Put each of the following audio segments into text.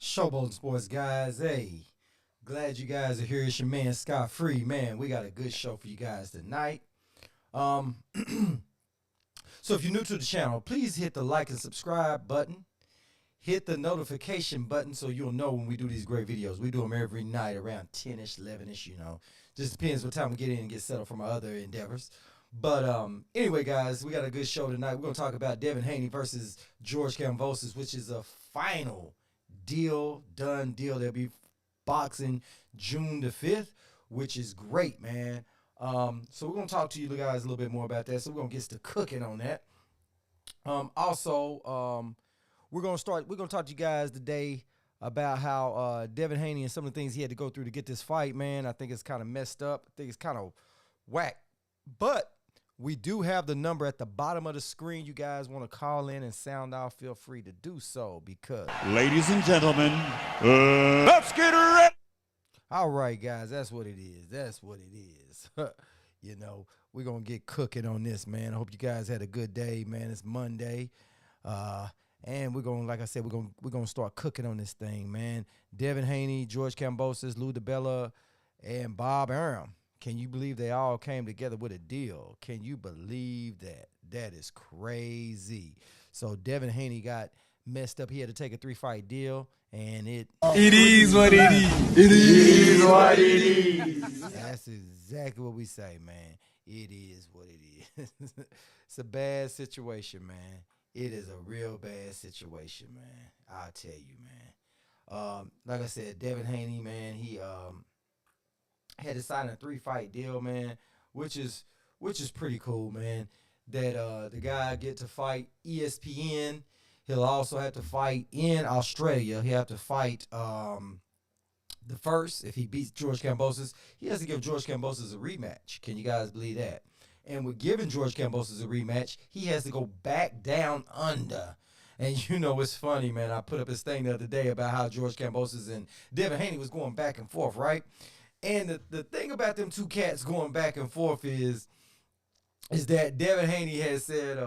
Showboat Sports guys, hey, glad you guys are here. It's your man Scott Free. Man, we got a good show for you guys tonight. Um, so if you're new to the channel, please hit the like and subscribe button. Hit the notification button so you'll know when we do these great videos. We do them every night around 10ish, 11ish, Just depends what time we get in and get settled from our other endeavors. But anyway, guys, we got a good show tonight. We're going to talk about Devin Haney versus George Kambosos, which is a final done deal. They'll be boxing June the 5th, which is great, man. So we're going to talk to you guys a little bit more about that. So we're going to get to cooking on that. Also, we're going to talk to you guys today about how Devin Haney and some of the things he had to go through to get this fight, man. I think it's kind of messed up. I think it's kind of whack. But we do have the number at the bottom of the screen. You guys want to call in and sound out, feel free to do so because... Ladies and gentlemen, let's get ready. All right, guys, that's what it is. That's what it is. We're going to get cooking on this, man. I hope you guys had a good day, man. It's Monday. And we're going to, like I said, we're going to start cooking on this thing, man. Devin Haney, George Kambosos, Lou DiBella, and Bob Arum. Can you believe they all came together with a deal? Can you believe that? That is crazy. So Devin Haney got messed up. He had to take a 3-fight deal, and it is what it is. It is what it is. That's exactly what we say, man. It is what it is. It's a bad situation, man. It is a real bad situation, man. I'll tell you, man. Like I said, Devin Haney, man, he had to sign a 3-fight deal, man, which is pretty cool, man. That the guy get to fight ESPN. He'll also have to fight in Australia. He'll have to fight the first. If he beats George Kambosos, he has to give George Kambosos a rematch. Can you guys believe that? And with giving George Kambosos a rematch, he has to go back down under. And it's funny, man. I put up this thing the other day about how George Kambosos and Devin Haney was going back and forth, right? And the thing about them two cats going back and forth is that Devin Haney has said,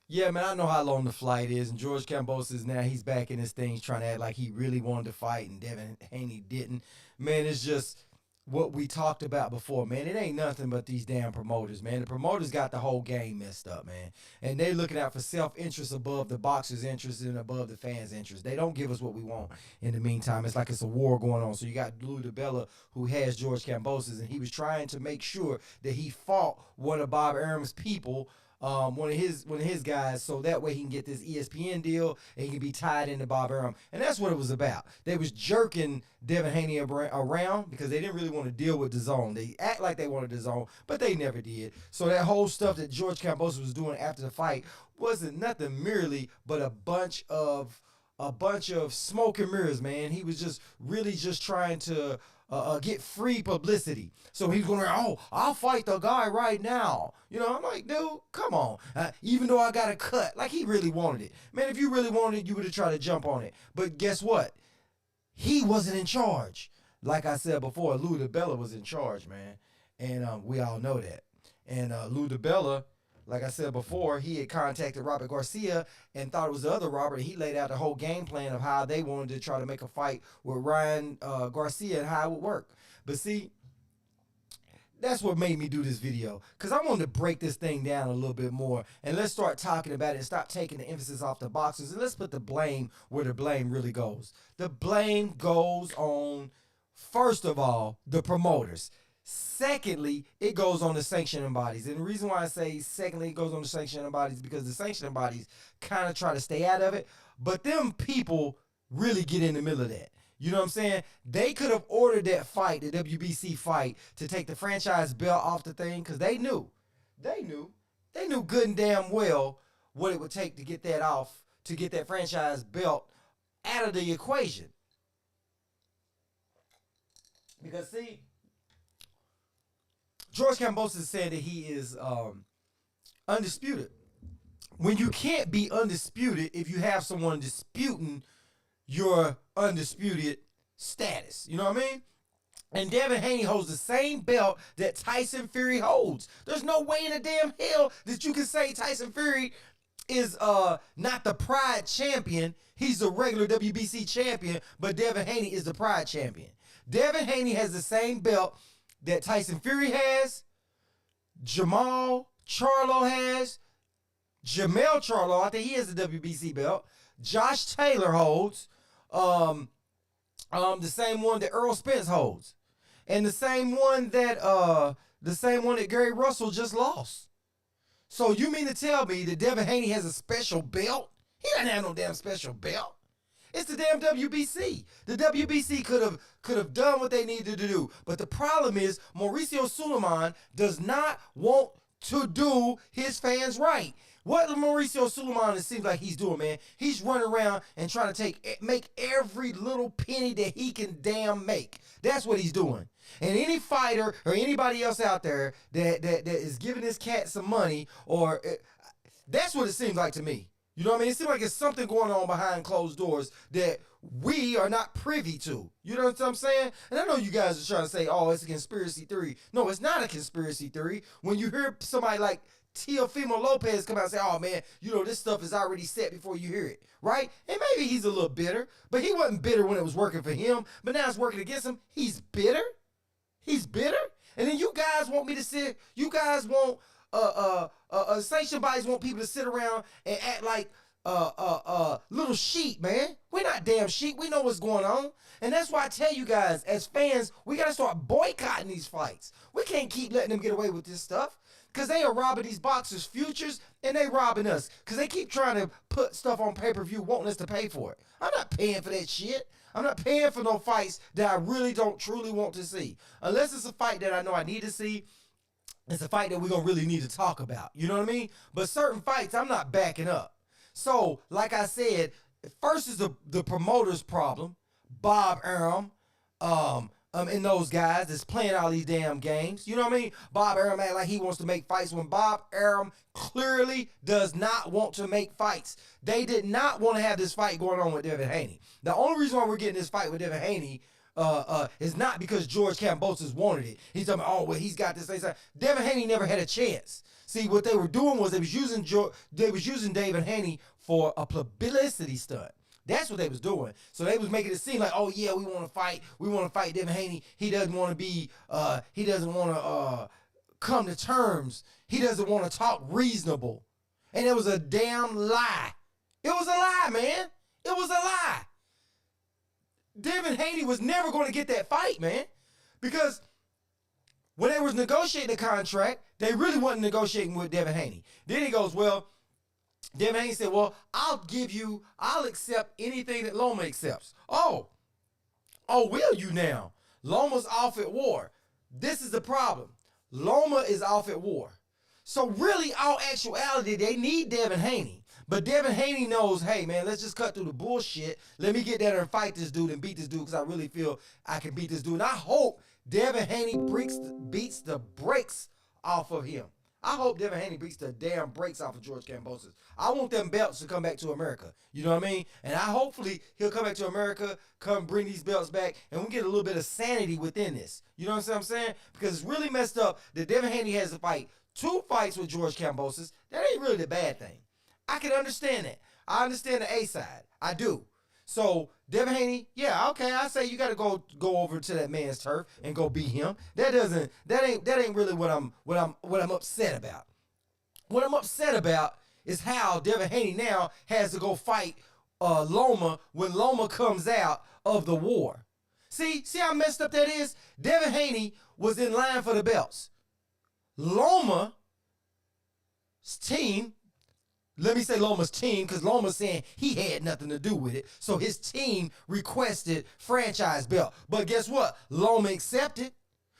yeah, man, I know how long the flight is. And George Kambosos, now he's back in this thing. He's trying to act like he really wanted to fight, and Devin Haney didn't. Man, it's just what we talked about before, man. It ain't nothing but these damn promoters, man. The promoters got the whole game messed up, man. And they looking out for self-interest above the boxers' interest and above the fans' interest. They don't give us what we want in the meantime. It's like it's a war going on. So you got Lou DiBella, who has George Kambosos, and he was trying to make sure that he fought one of Bob Arum's people, one of his guys, so that way he can get this ESPN deal and he can be tied into Bob Arum. And that's what it was about. They was jerking Devin Haney around because they didn't really want to deal with DAZN. They act like they wanted DAZN, but they never did. So that whole stuff that George Kambosos was doing after the fight wasn't nothing merely but a bunch of smoke and mirrors, man. He was just really just trying to get free publicity. So he's going, I'll fight the guy right now. I'm like, dude, come on. Even though I got a cut, like he really wanted it. Man, if you really wanted it, you would have tried to jump on it. But guess what? He wasn't in charge. Like I said before, Lou DiBella was in charge, man. And we all know that. And Lou DiBella, like I said before, he had contacted Robert Garcia and thought it was the other Robert. He laid out the whole game plan of how they wanted to try to make a fight with Ryan Garcia and how it would work. But see, that's what made me do this video, because I wanted to break this thing down a little bit more. And let's start talking about it and stop taking the emphasis off the boxers. And let's put the blame where the blame really goes. The blame goes on, first of all, the promoters. Secondly, it goes on the sanctioning bodies. And the reason why I say secondly it goes on the sanctioning bodies is because the sanctioning bodies kind of try to stay out of it. But them people really get in the middle of that. You know what I'm saying? They could have ordered that fight, the WBC fight, to take the franchise belt off the thing because they knew good and damn well what it would take to get that off, to get that franchise belt out of the equation. Because see, George Kambosos said that he is undisputed. When you can't be undisputed if you have someone disputing your undisputed status. You know what I mean? And Devin Haney holds the same belt that Tyson Fury holds. There's no way in the damn hell that you can say Tyson Fury is not the Pride champion. He's the regular WBC champion, but Devin Haney is the Pride champion. Devin Haney has the same belt that Tyson Fury has, Jamal Charlo has, Jamel Charlo, I think he has the WBC belt. Josh Taylor holds, the same one that Earl Spence holds, and the same one that Gary Russell just lost. So you mean to tell me that Devin Haney has a special belt? He doesn't have no damn special belt. It's the damn WBC. The WBC could have done what they needed to do. But the problem is Mauricio Suleiman does not want to do his fans right. What Mauricio Suleiman, it seems like he's doing, man, he's running around and trying to make every little penny that he can damn make. That's what he's doing. And any fighter or anybody else out there that is giving this cat some money, that's what it seems like to me. You know what I mean? It seems like there's something going on behind closed doors that we are not privy to. You know what I'm saying? And I know you guys are trying to say, oh, it's a conspiracy theory. No, it's not a conspiracy theory. When you hear somebody like Teofimo Lopez come out and say, oh, man, you know, this stuff is already set before you hear it, right? And maybe he's a little bitter, but he wasn't bitter when it was working for him, but now it's working against him. He's bitter? He's bitter? And then you guys want me to sit, you guys want, sanction bodies want people to sit around and act like little sheep, man. We're not damn sheep. We know what's going on. And that's why I tell you guys, as fans, we got to start boycotting these fights. We can't keep letting them get away with this stuff. Because they are robbing these boxers' futures, and they robbing us. Because they keep trying to put stuff on pay-per-view, wanting us to pay for it. I'm not paying for that shit. I'm not paying for no fights that I really don't truly want to see. Unless it's a fight that I know I need to see. It's a fight that we're going to really need to talk about. You know what I mean? But certain fights, I'm not backing up. So, like I said, first is the promoter's problem. Bob Arum, and those guys that's playing all these damn games. You know what I mean? Bob Arum act like he wants to make fights when Bob Arum clearly does not want to make fights. They did not want to have this fight going on with Devin Haney. The only reason why we're getting this fight with Devin Haney is not because George Kambosos wanted it. He's talking about, oh, well, he's got this thing. Devin Haney never had a chance. See, what they were doing was they was using Devin Haney for a publicity stunt. That's what they was doing. So they was making it seem like, oh yeah, we want to fight. We want to fight Devin Haney. He doesn't want to be. He doesn't want to come to terms. He doesn't want to talk reasonable. And it was a damn lie. It was a lie, man. It was a lie. Devin Haney was never going to get that fight, man, because when they was negotiating the contract, they really wasn't negotiating with Devin Haney. Then he goes, well, Devin Haney said, well, I'll accept anything that Loma accepts. Oh, will you now? Loma's off at war. This is the problem. Loma is off at war. So really, all actuality, they need Devin Haney. But Devin Haney knows, hey, man, let's just cut through the bullshit. Let me get down there and fight this dude and beat this dude because I really feel I can beat this dude. And I hope Devin Haney beats the brakes off of him. I hope Devin Haney beats the damn brakes off of George Kambosos. I want them belts to come back to America. You know what I mean? And hopefully he'll come back to America, come bring these belts back, and we get a little bit of sanity within this. You know what I'm saying? Because it's really messed up that Devin Haney has to fight 2 fights with George Kambosos. That ain't really the bad thing. I can understand that. I understand the A side. I do. So Devin Haney, yeah, okay, I say you got to go over to that man's turf and go beat him. That ain't really what I'm upset about. What I'm upset about is how Devin Haney now has to go fight Loma when Loma comes out of the war. See how messed up that is? Devin Haney was in line for the belts. Loma's team. Let me say Loma's team, because Loma's saying he had nothing to do with it. So his team requested franchise belt. But guess what? Loma accepted.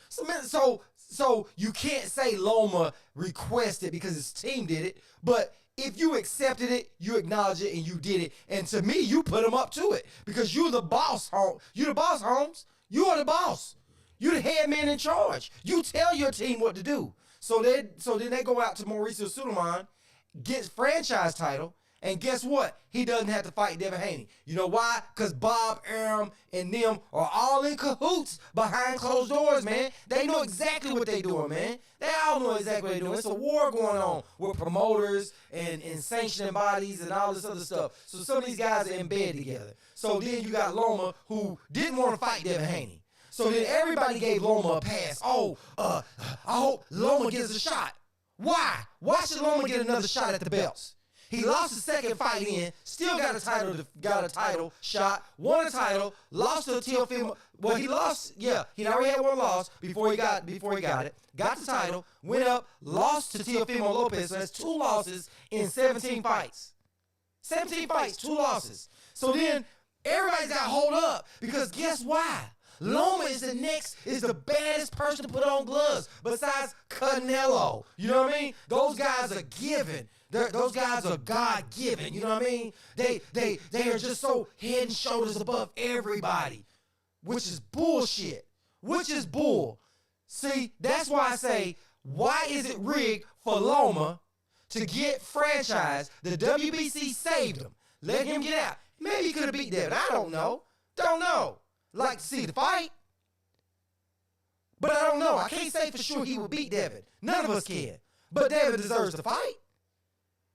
So you can't say Loma requested because his team did it. But if you accepted it, you acknowledge it, and you did it. And to me, you put him up to it. Because you're the boss, You the boss, Holmes. You are the boss. You're the head man in charge. You tell your team what to do. So then they go out to Mauricio Suleiman, gets franchise title, And guess what? He doesn't have to fight Devin Haney. You know why? Because Bob Arum and them are all in cahoots behind closed doors, man. They know exactly what they're doing, man. They all know exactly what they're doing. It's a war going on with promoters and sanctioning bodies and all this other stuff. So some of these guys are in bed together. So then you got Loma, who didn't want to fight Devin Haney. So then everybody gave Loma a pass. I hope Loma gets a shot. Why? Why should Loma get another shot at the belts? He lost the second fight in, still got a title shot, won a title, lost to Teofimo. Well, he lost, he already had one loss before he got it. Got the title, went up, lost to Teofimo Lopez. So that's 2 losses in 17 fights. 17 fights, 2 losses. So then everybody's got to hold up because guess why? Loma is the baddest person to put on gloves besides Canelo. You know what I mean? Those guys are given. Those guys are God-given. You know what I mean? They are just so head and shoulders above everybody, which is bullshit. Which is bull. See, that's why I say, why is it rigged for Loma to get franchised? The WBC saved him. Let him get out. Maybe he could have beat Devin. I don't know. Don't know. Like to see the fight. But I don't know. I can't say for sure he would beat Devin. None of us can. But Devin deserves to fight.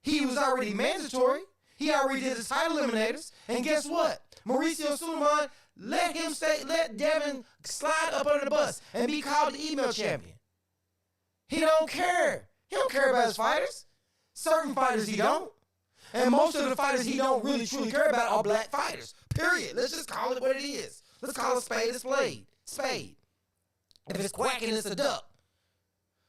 He was already mandatory. He already did his title eliminators. And guess what? Mauricio Sulaiman let Devin slide up under the bus and be called the email champion. He don't care. He don't care about his fighters. Certain fighters he don't. And most of the fighters he don't really truly care about are black fighters. Period. Let's just call it what it is. Let's call a spade a spade. If it's quacking, it's a duck.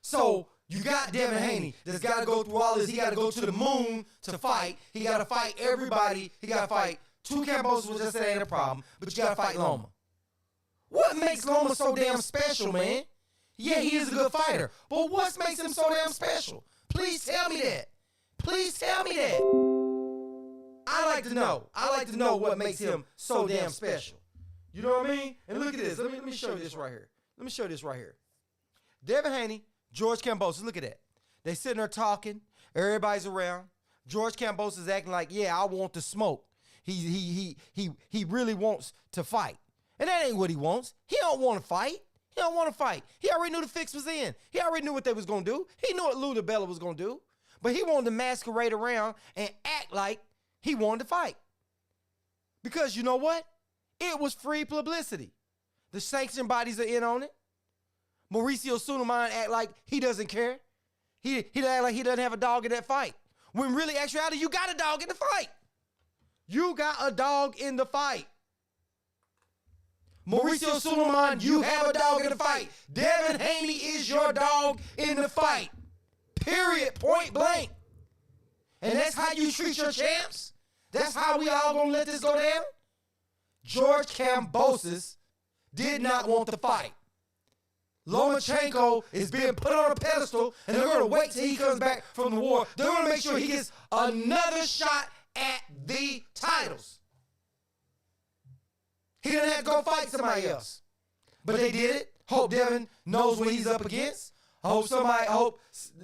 So you got Devin Haney that's got to go through all this. He got to go to the moon to fight. He got to fight everybody. He got to fight 2 Kambosos, which I said ain't a problem, but you got to fight Loma. What makes Loma so damn special, man? Yeah, he is a good fighter, but what makes him so damn special? Please tell me that. Please tell me that. I like to know. I like to know what makes him so damn special. You know what I mean? And look at this. Let me show you this right here. Let me show you this right here. Devin Haney, George Kambosos. Look at that. They sitting there talking. Everybody's around. George Kambosos is acting like, yeah, I want to smoke. He really wants to fight. And that ain't what he wants. He don't want to fight. He don't want to fight. He already knew the fix was in. He already knew what they was going to do. He knew what Lou DiBella was going to do. But he wanted to masquerade around and act like he wanted to fight. Because you know what? It was free publicity. The sanction bodies are in on it. Mauricio Sulaiman act like he doesn't care. He act like he doesn't have a dog in that fight. When really, actuality, you got a dog in the fight. You got a dog in the fight. Mauricio Sulaiman, you have a dog in the fight. Devin Haney is your dog in the fight. Period. Point blank. And that's how you treat your champs? That's how we all gonna let this go down? George Kambosos did not want to fight. Lomachenko is being put on a pedestal, and they're going to wait till he comes back from the war. They're going to make sure he gets another shot at the titles. He didn't have to go fight somebody else. But they did it. Hope Devin knows what he's up against. I hope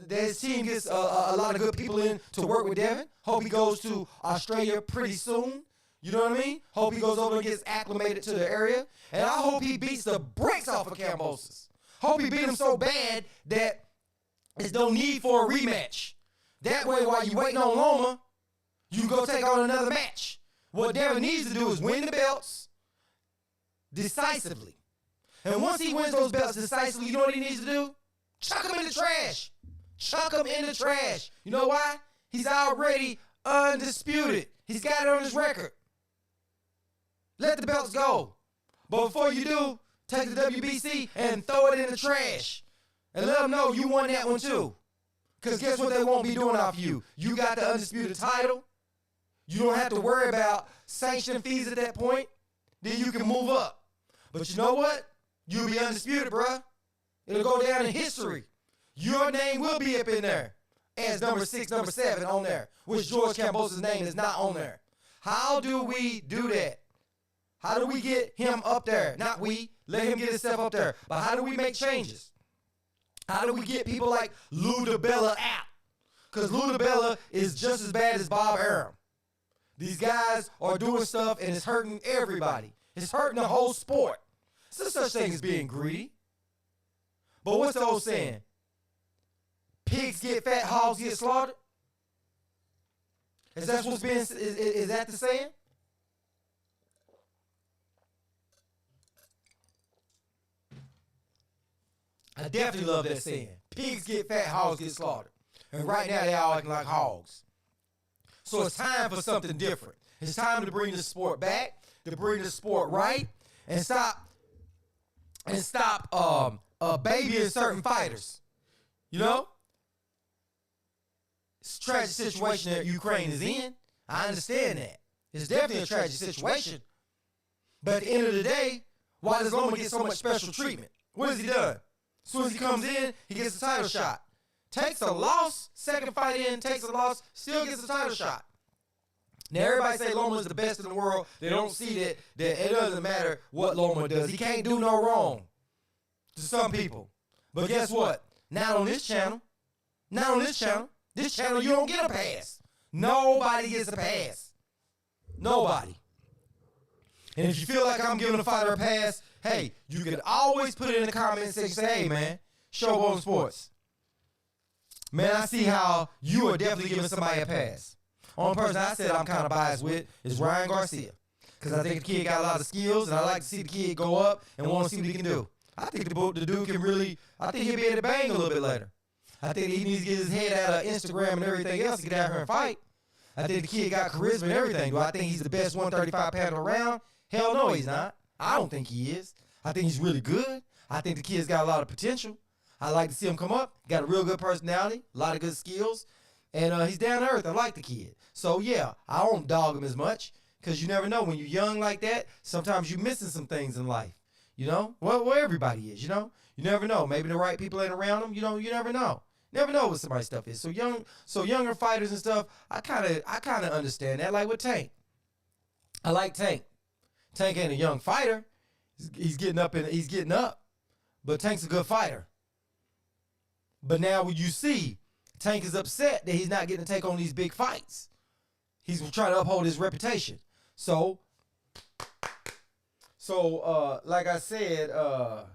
that his team gets a lot of good people in to work with Devin. Hope he goes to Australia pretty soon. You know what I mean? Hope he goes over and gets acclimated to the area. And I hope he beats the brakes off of Kambosos. Hope he beat him so bad that there's no need for a rematch. That way, while you waiting on Loma, you can go take on another match. What Devin needs to do is win the belts decisively. And once he wins those belts decisively, you know what he needs to do? Chuck him in the trash. Chuck him in the trash. You know why? He's already undisputed. He's got it on his record. Let the belts go. But before you do, take the WBC and throw it in the trash. And let them know you won that one too. Because guess what they won't be doing off you? You got the undisputed title. You don't have to worry about sanction fees at that point. Then you can move up. But you know what? You'll be undisputed, bruh. It'll go down in history. Your name will be up in there as number 6, number 7 on there, which George Kambosos' name is not on there. How do we do that? How do we get him up there? Not we. Let him get himself up there. But how do we make changes? How do we get people like Lou DiBella out? Because Lou DiBella is just as bad as Bob Arum. These guys are doing stuff and it's hurting everybody. It's hurting the whole sport. There's no such thing as being greedy. But what's the old saying? Pigs get fat, hogs get slaughtered? Is that what's being, is that the saying? I definitely love that saying. Pigs get fat, hogs get slaughtered. And right now they're all acting like hogs. So it's time for something different. It's time to bring the sport back, to bring the sport right, and stop babying certain fighters. You know? It's a tragic situation that Ukraine is in. I understand that. It's definitely a tragic situation. But at the end of the day, why does Loma get so much special treatment? What has he done? As soon as he comes in, he gets a title shot. Takes a loss, second fight in, takes a loss, still gets a title shot. Now, everybody say Loma is the best in the world. They don't see that it doesn't matter what Loma does. He can't do no wrong to some people. But guess what? Not on this channel. Not on this channel. This channel, you don't get a pass. Nobody gets a pass. Nobody. And if you feel like I'm giving a fighter a pass, hey, you can always put it in the comments section and say, hey, man, Showboat Sports. Man, I see how you are definitely giving somebody a pass. Only person I said I'm kind of biased with is Ryan Garcia. Because I think the kid got a lot of skills, and I like to see the kid go up and want to see what he can do. I think the dude can really, I think he'll be able to bang a little bit later. I think he needs to get his head out of Instagram and everything else to get out here and fight. I think the kid got charisma and everything. Do I think he's the best 135 pounder around? Hell no, he's not. I don't think he is. I think he's really good. I think the kid's got a lot of potential. I like to see him come up. Got a real good personality, a lot of good skills, and he's down to earth. I like the kid. So, yeah, I don't dog him as much because you never know. When you're young like that, sometimes you're missing some things in life, you know? Well, everybody is, you know? You never know. Maybe the right people ain't around them. You know, you never know. Never know what somebody's stuff is. So younger fighters and stuff, I kind of understand that. Like with Tank. I like Tank. Tank ain't a young fighter. He's getting up. But Tank's a good fighter. But now when you see Tank is upset that he's not getting to take on these big fights. He's trying to uphold his reputation. So like I said, so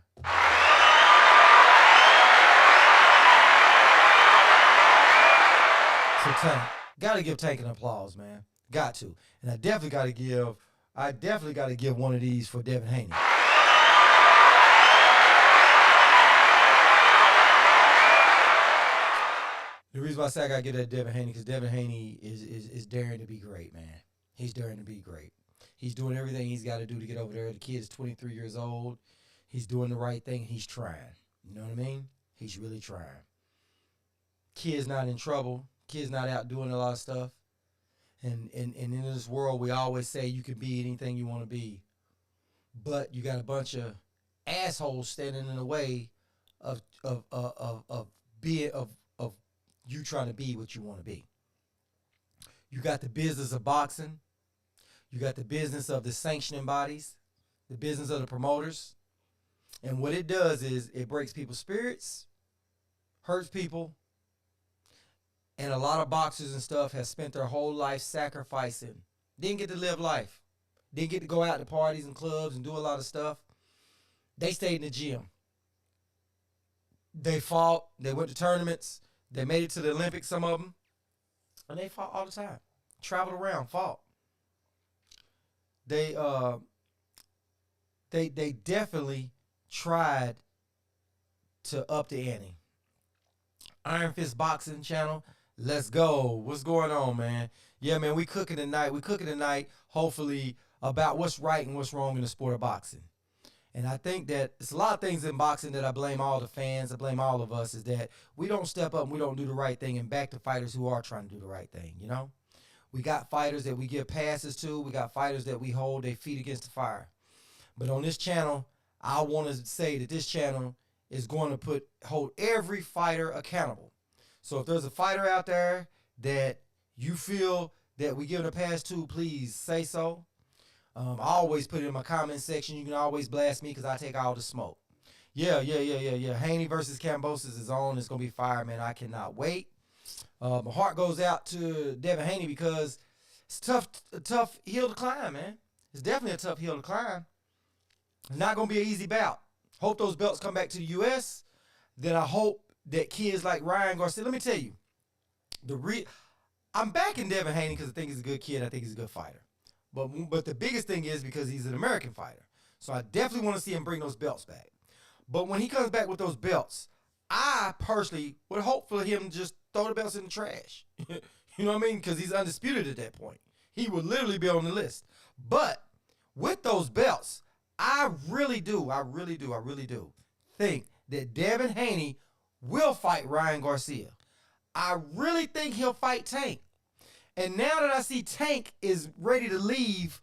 Tank, gotta give Tank an applause, man. Got to. And I definitely gotta give one of these for Devin Haney. The reason why I say I gotta give that Devin Haney, because Devin Haney is daring to be great, man. He's daring to be great. He's doing everything he's got to do to get over there. The kid's 23 years old. He's doing the right thing. He's trying. You know what I mean? He's really trying. Kid's not in trouble. Kid's not out doing a lot of stuff. And in this world, we always say you can be anything you want to be. But you got a bunch of assholes standing in the way of you trying to be what you want to be. You got the business of boxing. You got the business of the sanctioning bodies, the business of the promoters. And what it does is it breaks people's spirits, hurts people. And a lot of boxers and stuff have spent their whole life sacrificing. Didn't get to live life. Didn't get to go out to parties and clubs and do a lot of stuff. They stayed in the gym. They fought. They went to tournaments. They made it to the Olympics, some of them. And they fought all the time. Traveled around, fought. They definitely tried to up the ante. Iron Fist Boxing channel, let's go. What's going on, man? Yeah, man, we cooking tonight. We cooking tonight, hopefully, about what's right and what's wrong in the sport of boxing. And I think that it's a lot of things in boxing that I blame all the fans, I blame all of us, is that we don't step up and we don't do the right thing and back to fighters who are trying to do the right thing, you know? We got fighters that we give passes to. We got fighters that we hold their feet against the fire. But on this channel, I want to say that this channel is going to hold every fighter accountable. So if there's a fighter out there that you feel that we give it a pass to, please say so. I always put it in my comment section. You can always blast me because I take all the smoke. Yeah. Haney versus Kambosos is on. It's going to be fire, man. I cannot wait. My heart goes out to Devin Haney because It's a tough hill to climb, man. It's definitely a tough hill to climb. It's not gonna be an easy bout. Hope those belts come back to the U.S. Then I hope that kids like Ryan Garcia. Let me tell you, I'm backing Devin Haney because I think he's a good kid. I think he's a good fighter. But the biggest thing is because he's an American fighter. So I definitely want to see him bring those belts back. But when he comes back with those belts, I personally would hope for him to just throw the belts in the trash. You know what I mean? Because he's undisputed at that point. He would literally be on the list. But with those belts, I really do think that Devin Haney will fight Ryan Garcia. I really think he'll fight Tank. And now that I see Tank is ready to leave,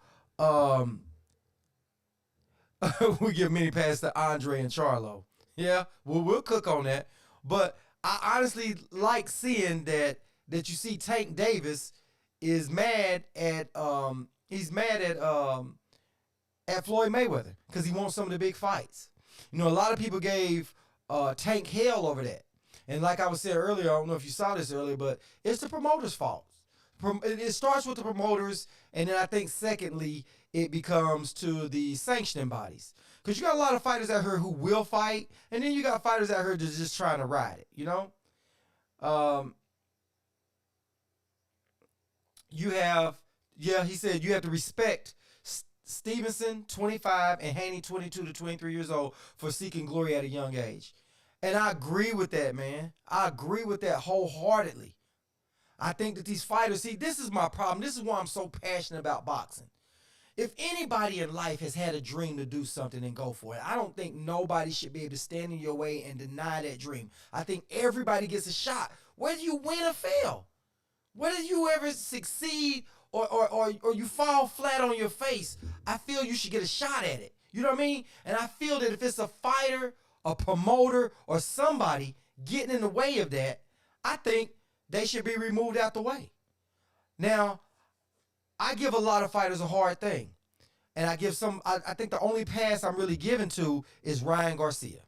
we give mini pass to Andre and Charlo. Yeah, we'll cook on that. But I honestly like seeing that you see Tank Davis is mad at Floyd Mayweather because he wants some of the big fights. You know, a lot of people gave Tank hell over that. And like I was saying earlier, I don't know if you saw this earlier, but it's the promoter's fault. It starts with the promoters, and then I think secondly, it becomes to the sanctioning bodies. Because you got a lot of fighters out here who will fight, and then you got fighters out here that's just trying to ride it, you know? He said you have to respect Stevenson, 25, and Haney, 22 to 23 years old, for seeking glory at a young age. And I agree with that, man. I agree with that wholeheartedly. I think that these fighters, see, this is my problem. This is why I'm so passionate about boxing. If anybody in life has had a dream to do something and go for it, I don't think nobody should be able to stand in your way and deny that dream. I think everybody gets a shot, whether you win or fail. Whether you ever succeed or you fall flat on your face, I feel you should get a shot at it. You know what I mean? And I feel that if it's a fighter, a promoter, or somebody getting in the way of that, I think they should be removed out the way. Now, I give a lot of fighters a hard thing. And I think the only pass I'm really giving to is Ryan Garcia.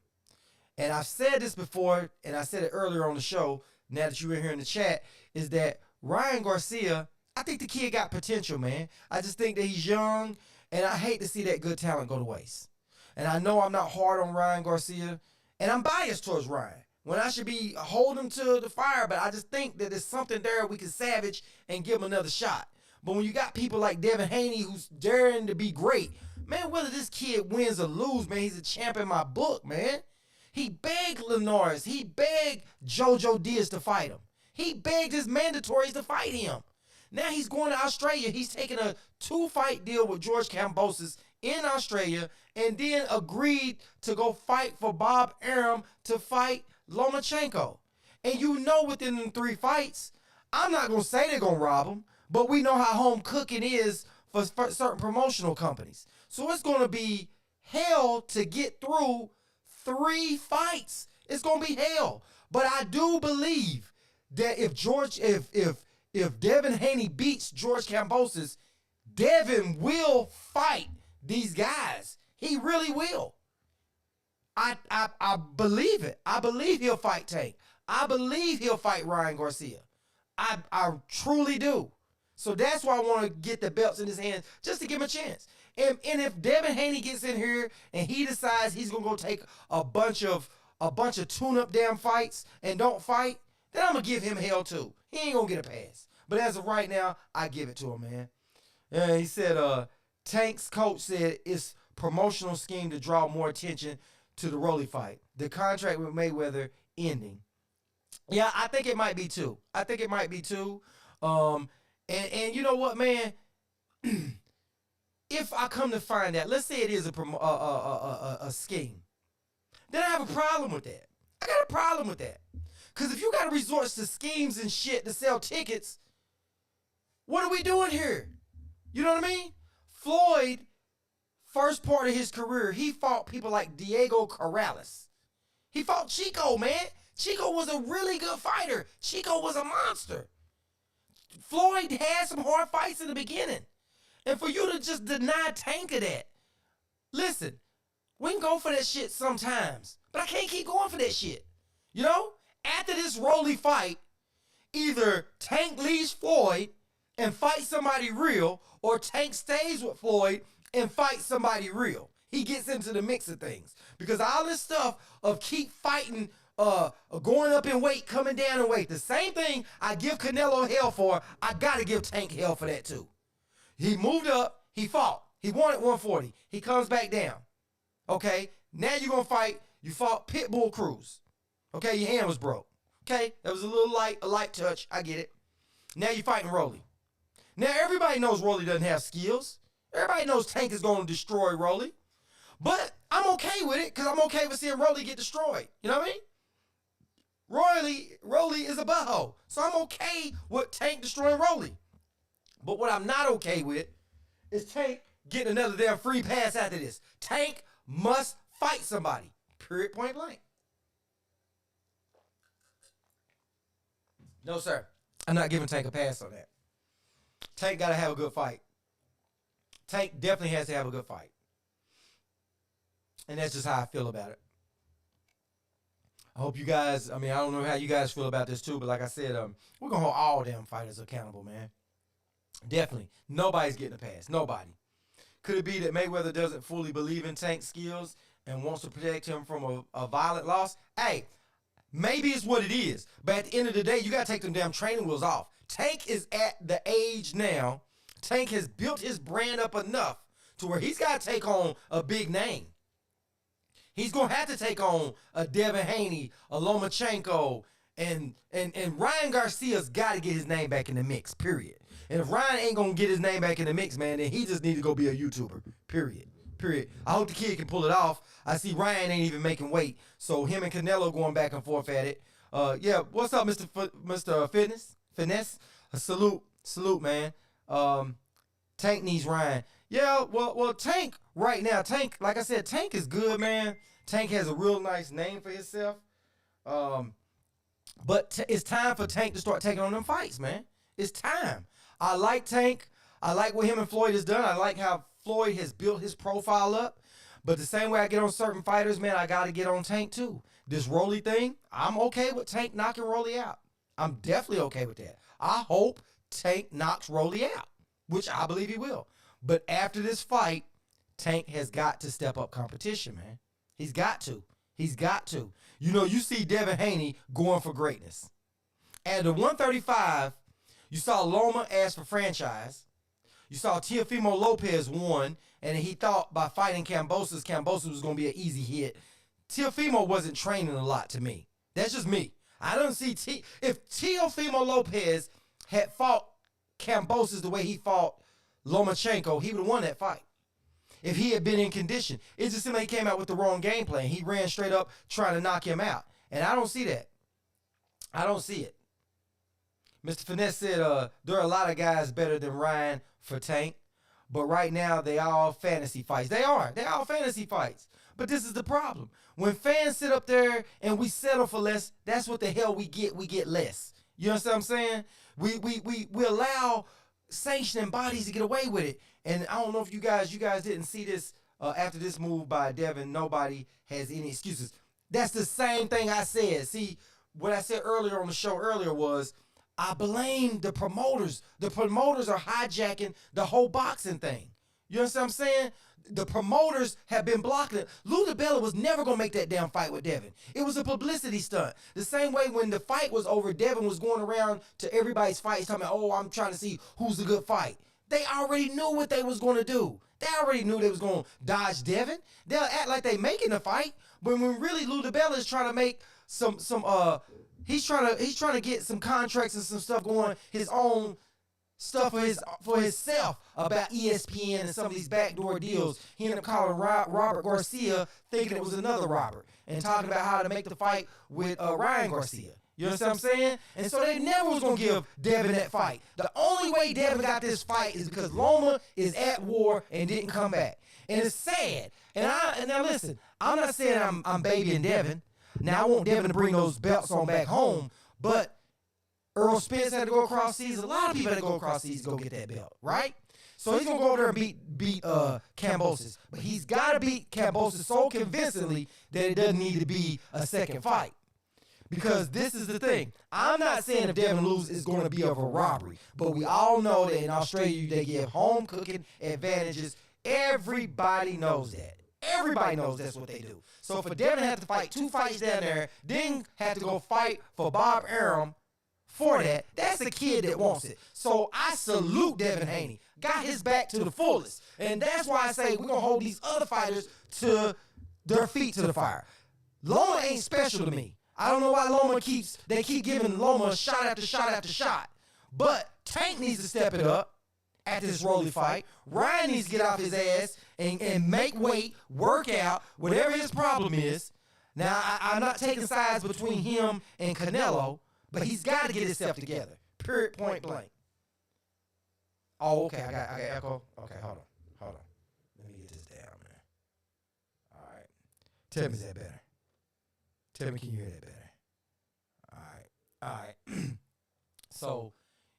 And I've said this before, and I said it earlier on the show, now that you're in here in the chat, is that Ryan Garcia, I think the kid got potential, man. I just think that he's young, and I hate to see that good talent go to waste. And I know I'm not hard on Ryan Garcia, and I'm biased towards Ryan, when I should be holding him to the fire, but I just think that there's something there we can savage and give him another shot. But when you got people like Devin Haney who's daring to be great, man, whether this kid wins or lose, man, he's a champ in my book, man. He begged Linares. He begged JoJo Diaz to fight him. He begged his mandatories to fight him. Now he's going to Australia. He's taking a 2-fight deal with George Kambosos in Australia and then agreed to go fight for Bob Arum to fight Lomachenko. And you know within the 3 fights, I'm not going to say they're going to rob him, but we know how home cooking is for certain promotional companies. So it's going to be hell to get through 3 fights. It's going to be hell. But I do believe that if Devin Haney beats George Kambosos, Devin will fight these guys. He really will. I believe it. I believe he'll fight Tank. I believe he'll fight Ryan Garcia. I truly do. So that's why I want to get the belts in his hands, just to give him a chance. And if Devin Haney gets in here and he decides he's gonna go take a bunch of tune-up damn fights and don't fight, then I'm gonna give him hell too. He ain't gonna get a pass. But as of right now, I give it to him, man. Yeah, he said Tank's coach said it's promotional scheme to draw more attention to the Rolly fight. The contract with Mayweather ending. Yeah, I think it might be too. And you know what, man? If I come to find out, let's say it is a scheme, then I have a problem with that. I got a problem with that. Because if you got to resort to schemes and shit to sell tickets, what are we doing here? You know what I mean? Floyd, first part of his career, he fought people like Diego Corrales. He fought Chico, man. Chico was a really good fighter. Chico was a monster. Floyd had some hard fights in the beginning. And for you to just deny Tank of that, listen, we can go for that shit sometimes, but I can't keep going for that shit. You know? After this Rolly fight, either Tank leaves Floyd and fight somebody real, or Tank stays with Floyd and fights somebody real. He gets into the mix of things. Because all this stuff of keep fighting, going up in weight, coming down in weight, the same thing I give Canelo hell for, I got to give Tank hell for that too. He moved up, he fought. He won at 140. He comes back down. Okay, now you're going to fight. You fought Pitbull Cruz. Okay, your hand was broke. Okay, that was a light touch. I get it. Now you're fighting Rolly. Now everybody knows Rolly doesn't have skills. Everybody knows Tank is going to destroy Rolly. But I'm okay with it because I'm okay with seeing Rolly get destroyed. You know what I mean? Rolly is a butthole. So I'm okay with Tank destroying Rolly. But what I'm not okay with is Tank getting another damn free pass after this. Tank must fight somebody. Period, point blank. No, sir. I'm not giving Tank a pass on that. Tank got to have a good fight. Tank definitely has to have a good fight. And that's just how I feel about it. I hope you guys, I don't know how you guys feel about this too, but like I said, we're going to hold all damn fighters accountable, man. Definitely. Nobody's getting a pass. Nobody. Could it be that Mayweather doesn't fully believe in Tank's skills and wants to protect him from a violent loss? Hey, maybe it's what it is. But at the end of the day, you got to take them damn training wheels off. Tank is at the age now. Tank has built his brand up enough to where he's got to take on a big name. He's going to have to take on a Devin Haney, a Lomachenko, and Ryan Garcia's got to get his name back in the mix, period. And if Ryan ain't going to get his name back in the mix, man, then he just need to go be a YouTuber, period. I hope the kid can pull it off. I see Ryan ain't even making weight, so him and Canelo going back and forth at it. Yeah, what's up, Mr. Finesse? Salute, man. Tank needs Ryan. Yeah, well, Tank right now, like I said, Tank is good, man. Tank has a real nice name for himself. But it's time for Tank to start taking on them fights, man. It's time. I like Tank. I like what him and Floyd has done. I like how Floyd has built his profile up. But the same way I get on certain fighters, man, I got to get on Tank too. This Rolly thing, I'm okay with Tank knocking Rolly out. I'm definitely okay with that. I hope Tank knocks Rolly out, which I believe he will. But after this fight, Tank has got to step up competition, man. He's got to. You know, you see Devin Haney going for greatness. At the 135, you saw Loma ask for franchise. You saw Teofimo Lopez won, and he thought by fighting Kambosos was going to be an easy hit. Teofimo wasn't training a lot to me. That's just me. I don't see if Teofimo Lopez had fought Kambosos the way he fought Lomachenko, he would have won that fight. If he had been in condition. It just seemed like he came out with the wrong game plan. He ran straight up trying to knock him out. And I don't see that. I don't see it. Mr. Finesse said there are a lot of guys better than Ryan for Tank. But right now, they are all fantasy fights. They are. They're all fantasy fights. But this is the problem. When fans sit up there and we settle for less, that's what the hell we get. We get less. You understand what I'm saying? We allow sanctioning bodies to get away with it. And I don't know if you guys didn't see this after this move by Devin. Nobody has any excuses. That's the same thing I said. See, what I said earlier on the show was I blame the promoters. The promoters are hijacking the whole boxing thing. You understand what I'm saying? The promoters have been blocking it. Lou DiBella was never going to make that damn fight with Devin. It was a publicity stunt. The same way when the fight was over, Devin was going around to everybody's fights talking about, oh, I'm trying to see who's a good fight. They already knew what they was going to do. They already knew they was going to dodge Devin. They'll act like they making a fight, but when really Lou DiBella is trying to make he's trying to get some contracts and some stuff going, his own stuff for himself about ESPN and some of these backdoor deals. He ended up calling Robert Garcia, thinking it was another Robert, and talking about how to make the fight with Ryan Garcia. You understand what I'm saying? And so they never was going to give Devin that fight. The only way Devin got this fight is because Loma is at war and didn't come back. And it's sad. And now listen, I'm not saying I'm babying Devin. Now I want Devin to bring those belts on back home, but Earl Spence had to go across seas. A lot of people had to go across seas to go get that belt, right? So he's going to go over there and beat Kambosos. But he's got to beat Kambosos so convincingly that it doesn't need to be a second fight. Because this is the thing. I'm not saying if Devin loses, it's going to be of a robbery. But we all know that in Australia, they give home cooking advantages. Everybody knows that. Everybody knows that's what they do. So for Devin to have to fight 2 fights down there, then have to go fight for Bob Arum for that, that's a kid that wants it. So I salute Devin Haney. Got his back to the fullest. And that's why I say we're going to hold these other fighters to their feet to the fire. Loma ain't special to me. I don't know why they keep giving Loma shot after shot after shot. But Tank needs to step it up at this Rolly fight. Ryan needs to get off his ass and make weight, work out, whatever his problem is. Now, I'm not taking sides between him and Canelo, but he's got to get himself together. Period, point blank. Oh, okay, I got echo. Okay, hold on. Let me get this down, man. All right. Tell me, is that better? Tell me, can you hear that better? All right. So,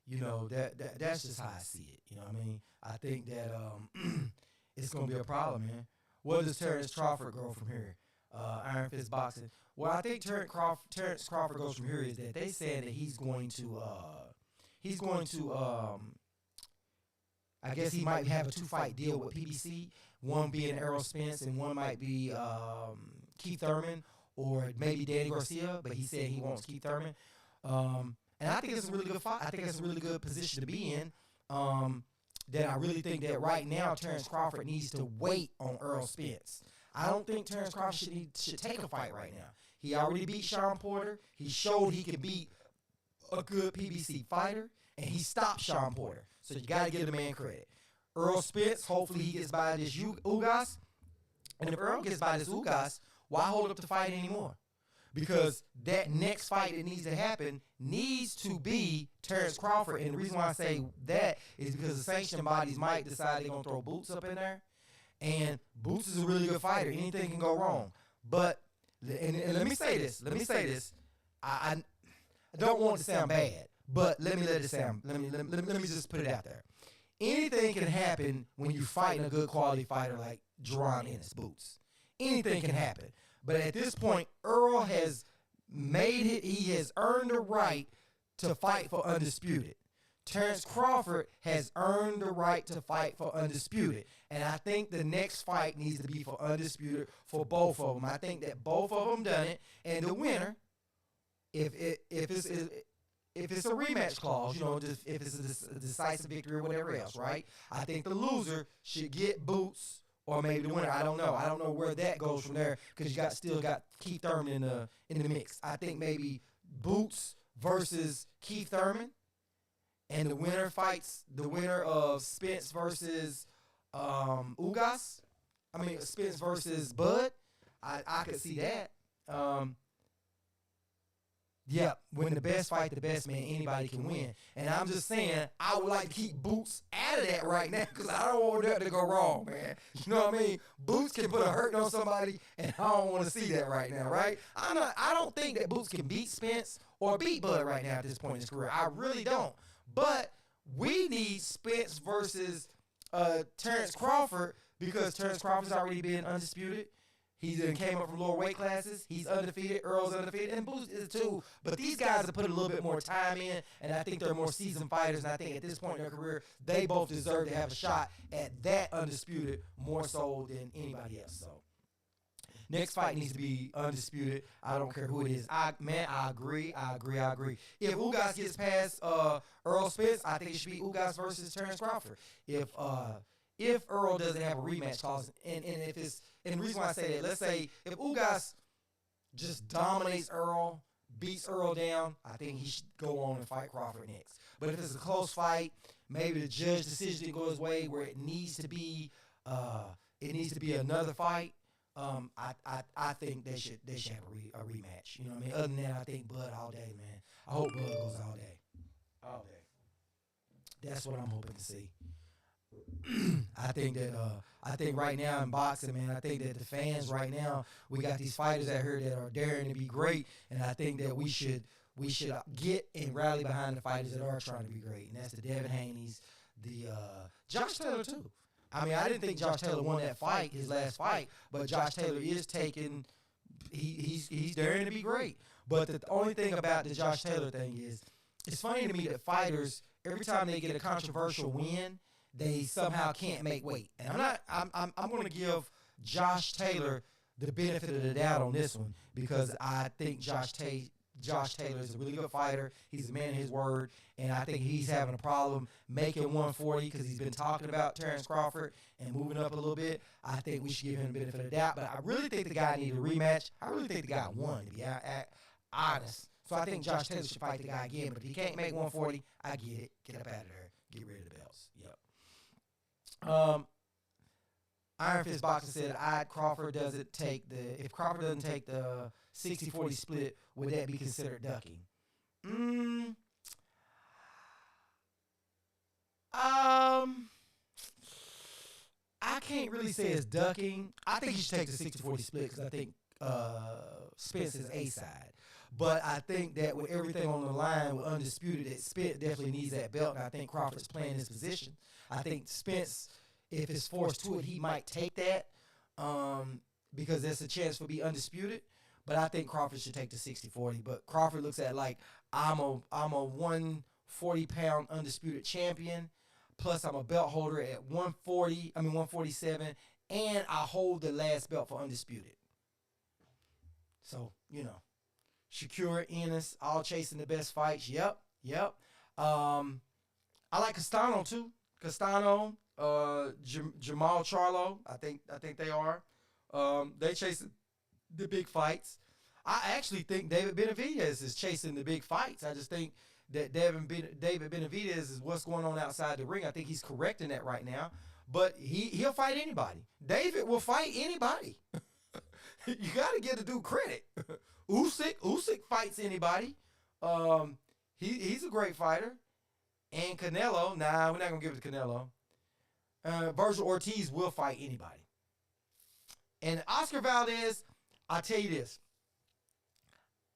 you know, that's just how I see it. You know what I mean? I think that it's going to be a problem, man. Where does Terrence Crawford go from here? Iron Fist Boxing. Well, I think Terrence Crawford goes from here is that they said that he's going to I guess he might have a 2-fight deal with PBC, one being Errol Spence and one might be Keith Thurman or maybe Danny Garcia, but he said he wants Keith Thurman. And I think it's a really good fight. I think it's a really good position to be in. That I really think that right now Terrence Crawford needs to wait on Errol Spence. I don't think Terrence Crawford should take a fight right now. He already beat Sean Porter. He showed he can beat a good PBC fighter, and he stopped Sean Porter. So you got to give the man credit. Errol Spence, hopefully he gets by this Ugas. And if Errol gets by this Ugas, why hold up the fight anymore? Because that next fight that needs to happen needs to be Terrence Crawford. And the reason why I say that is because the sanctioning bodies might decide they're going to throw Boots up in there. And Boots is a really good fighter. Anything can go wrong. But, and let me say this. I don't want it to sound bad, but let me just put it out there. Anything can happen when you're fighting a good quality fighter like Jerron Ennis, Boots. Anything can happen. But at this point, Earl has made it, he has earned the right to fight for Undisputed. Terrence Crawford has earned the right to fight for Undisputed. And I think the next fight needs to be for Undisputed for both of them. I think that both of them done it. And the winner, if it's a rematch clause, you know, if it's a decisive victory or whatever else, right? I think the loser should get Boots or maybe the winner. I don't know. I don't know where that goes from there because you still got Keith Thurman in the mix. I think maybe Boots versus Keith Thurman, and the winner fights the winner of Spence versus Ugas. I mean Spence versus Bud. I could see that. Yeah, when the best fight the best, man, anybody can win. And I'm just saying, I would like to keep Boots out of that right now because I don't want that to go wrong, man. You know what I mean? Boots can put a hurt on somebody, and I don't want to see that right now, right? I don't think that Boots can beat Spence or beat Bud right now at this point in his career. I really don't. But we need Spence versus Terrence Crawford because Terrence Crawford's already been undisputed. He then came up from lower weight classes. He's undefeated. Earl's undefeated. And Boots is too. But these guys have put a little bit more time in, and I think they're more seasoned fighters. And I think at this point in their career, they both deserve to have a shot at that undisputed more so than anybody else. So next fight needs to be undisputed. I don't care who it is. I agree. If Ugas gets past Errol Spence, I think it should be Ugas versus Terrence Crawford. If Earl doesn't have a rematch clause, and if it's, and the reason why I say that, let's say if Ugas just dominates Earl, beats Earl down, I think he should go on and fight Crawford next. But if it's a close fight, maybe the judge decision didn't go his way where it needs to be another fight. I think they should have a rematch. You know what I mean? Other than that, I think Bud all day, man. I hope Bud goes all day. All day. That's what I'm hoping to see. I think right now in boxing, man, I think that the fans right now, we got these fighters out here that are daring to be great, and I think that we should get and rally behind the fighters that are trying to be great, and that's the Devin Haneys, the Josh Taylor too. I mean, I didn't think Josh Taylor won that fight, his last fight, but Josh Taylor is taking, he's daring to be great. But the only thing about the Josh Taylor thing is, it's funny to me that fighters, every time they get a controversial win, they somehow can't make weight. And I'm going to give Josh Taylor the benefit of the doubt on this one, because I think Josh Taylor is a really good fighter. He's a man of his word, and I think he's having a problem making 140 because he's been talking about Terrence Crawford and moving up a little bit. I think we should give him the benefit of the doubt, but I really think the guy needed a rematch. I really think the guy won, to be honest. So I think Josh Taylor should fight the guy again, but if he can't make 140, I get it. Get up out of there. Get rid of the belts. Yep. Iron Fist Boxing said, if Crawford doesn't take the 60-40 split, would that be considered ducking? I can't really say it's ducking. I think he should take the 60-40 split because I think Spence is A side. But I think that with everything on the line with Undisputed, that Spence definitely needs that belt, and I think Crawford's playing his position. I think Spence, if it's forced to it, he might take that because there's a chance for be undisputed. But I think Crawford should take the 60-40. But Crawford looks at like, I'm a 140-pound undisputed champion, plus I'm a belt holder at 147, and I hold the last belt for undisputed. So, Shakur, Ennis, all chasing the best fights. Yep. I like Castano too. Castano, Jamal Charlo. I think they are. They chasing the big fights. I actually think David Benavidez is chasing the big fights. I just think that David Benavidez is what's going on outside the ring. I think he's correcting that right now. But he'll fight anybody. David will fight anybody. You got to give the dude credit. Usyk fights anybody. He's a great fighter. And Canelo, we're not going to give it to Canelo. Virgil Ortiz will fight anybody. And Oscar Valdez, I'll tell you this.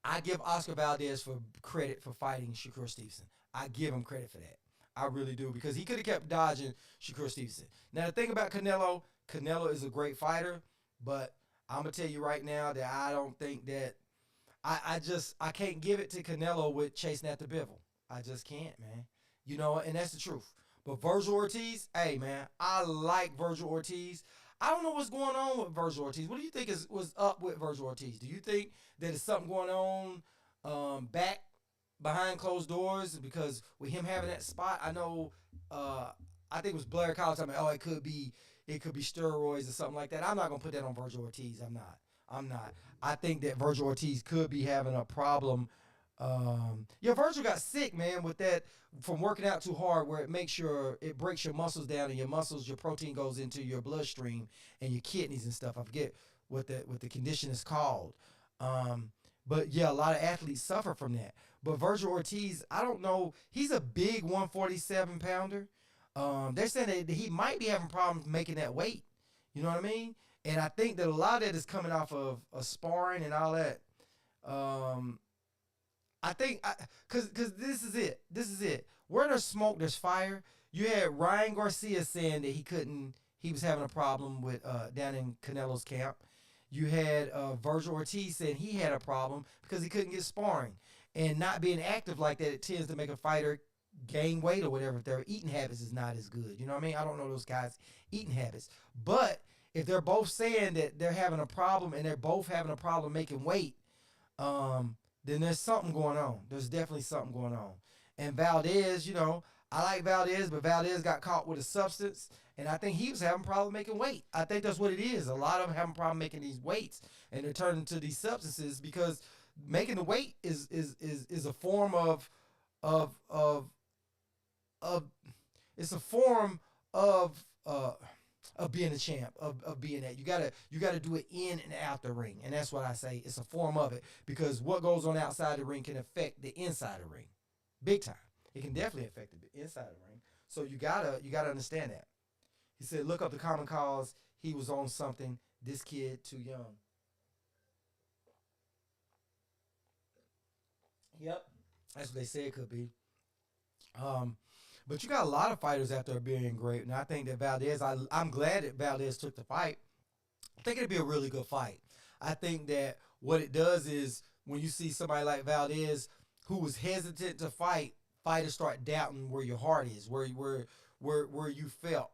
I give Oscar Valdez for credit for fighting Shakur Stevenson. I give him credit for that. I really do, because he could have kept dodging Shakur Stevenson. Now, the thing about Canelo is a great fighter, but I'm going to tell you right now that I don't think that I can't give it to Canelo with chasing after Bivol. I just can't, man. And that's the truth. But Virgil Ortiz, hey, man, I like Virgil Ortiz. I don't know what's going on with Virgil Ortiz. What do you think was up with Virgil Ortiz? Do you think that there's something going on back behind closed doors? Because with him having that spot, I know, I think it was Blair Collins talking about, it could be steroids or something like that. I'm not going to put that on Virgil Ortiz. I'm not. I think that Virgil Ortiz could be having a problem. Virgil got sick, man, with that from working out too hard, where it breaks your muscles down, and your protein goes into your bloodstream and your kidneys and stuff. I forget what the condition is called. But yeah, a lot of athletes suffer from that. But Virgil Ortiz, I don't know. He's a big 147 pounder. They're saying that he might be having problems making that weight. You know what I mean? And I think that a lot of that is coming off of sparring and all that. I think, because this is it. Where there's smoke, there's fire. You had Ryan Garcia saying that he was having a problem with down in Canelo's camp. You had Virgil Ortiz saying he had a problem because he couldn't get sparring. And not being active like that, it tends to make a fighter gain weight or whatever if their eating habits is not as good. You know what I mean? I don't know those guys' eating habits. But if they're both saying that they're having a problem and they're both having a problem making weight, then there's something going on. There's definitely something going on. And Valdez, I like Valdez, but Valdez got caught with a substance, and I think he was having a problem making weight. I think that's what it is. A lot of them having a problem making these weights, and they're turning to these substances because making the weight is a form of it's a form of being a champ, of being that. You gotta do it in and out the ring. And that's what I say. It's a form of it, because what goes on outside the ring can affect the inside the ring. Big time. It can definitely affect the inside the ring. So you gotta understand that. He said, look up the common cause. He was on something. This kid too young. Yep. That's what they say it could be. But you got a lot of fighters out there being great, and I think that Valdez, I'm glad that Valdez took the fight. I think it'd be a really good fight. I think that what it does is when you see somebody like Valdez who was hesitant to fight, fighters start doubting where your heart is, where you felt.